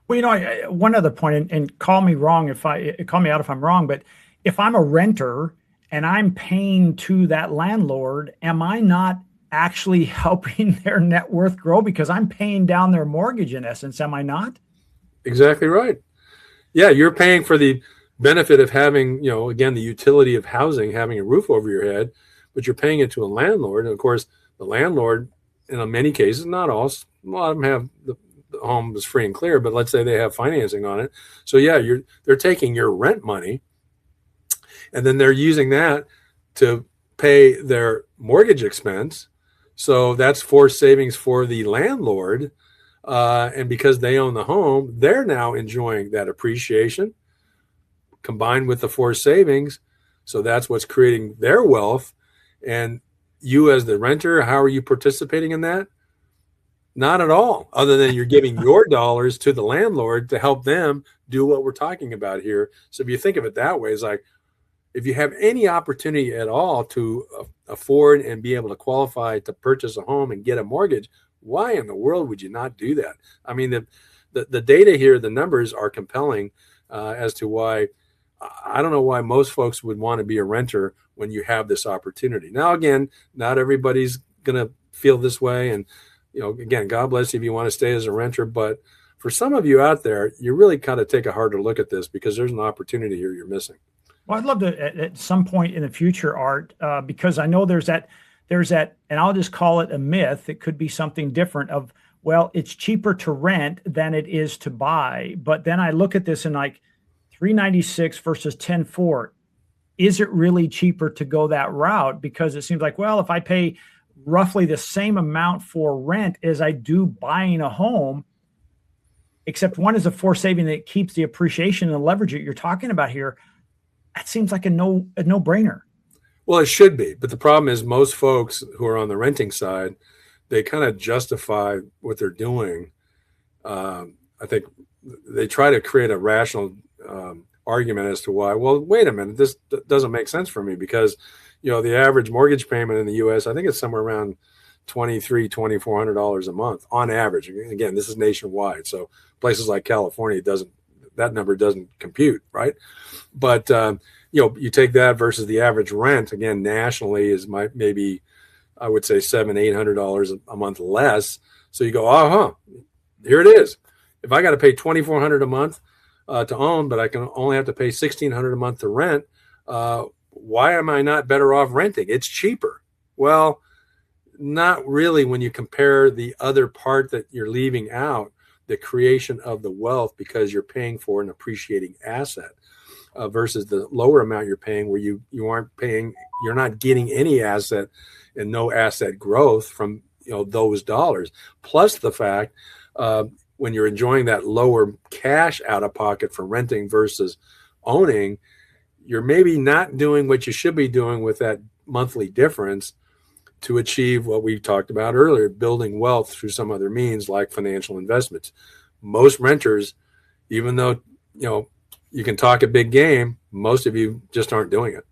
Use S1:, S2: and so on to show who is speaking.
S1: Well, one other point, and call me wrong call me out if I'm wrong, but if I'm a renter and I'm paying to that landlord, am I not actually helping their net worth grow because I'm paying down their mortgage in essence? Am I not?
S2: Exactly right. Yeah, you're paying for the benefit of having, again, the utility of housing, having a roof over your head, but you're paying it to a landlord. And of course, the landlord, in many cases, not all, a lot of them have the home is free and clear, but let's say they have financing on it. So yeah, they're taking your rent money and then they're using that to pay their mortgage expense. So that's forced savings for the landlord. And because they own the home, they're now enjoying that appreciation combined with the forced savings. So that's what's creating their wealth. And you, as the renter, how are you participating in that? Not at all, other than you're giving your dollars to the landlord to help them do what we're talking about here. So if you think of it that way, it's like if you have any opportunity at all to afford and be able to qualify to purchase a home and get a mortgage, why in the world would you not do that? I mean, the data here, the numbers are compelling as to why. I don't know why most folks would want to be a renter when you have this opportunity. Now, again, not everybody's going to feel this way. And, again, God bless you if you want to stay as a renter. But for some of you out there, you really kind of take a harder look at this because there's an opportunity here you're missing.
S1: Well, I'd love to at some point in the future, Art, because I know there's that, and I'll just call it a myth. It could be something different of, well, it's cheaper to rent than it is to buy. But then I look at this and like 396 versus 10.4. Is it really cheaper to go that route? Because it seems like, well, if I pay roughly the same amount for rent as I do buying a home, except one is a forced saving that keeps the appreciation and the leverage that you're talking about here. That seems like a no-brainer.
S2: Well, it should be. But the problem is most folks who are on the renting side, they kind of justify what they're doing. I think they try to create a rational argument as to why. Well, wait a minute, this doesn't make sense for me because, the average mortgage payment in the U.S. I think it's somewhere around $2,400 a month on average. Again, this is nationwide, so places like California that number doesn't compute, right? But you take that versus the average rent again nationally is maybe I would say $700-800 a month less. So you go, here it is. If I got to pay $2,400 a month to own, but I can only have to pay $1,600 a month to rent, why am I not better off renting? It's cheaper. Well, not really when you compare the other part that you're leaving out, the creation of the wealth because you're paying for an appreciating asset versus the lower amount you're paying where you aren't paying, you're not getting any asset and no asset growth from those dollars. Plus the fact when you're enjoying that lower cash out of pocket for renting versus owning, you're maybe not doing what you should be doing with that monthly difference to achieve what we talked about earlier, building wealth through some other means like financial investments. Most renters, even though, you can talk a big game, most of you just aren't doing it.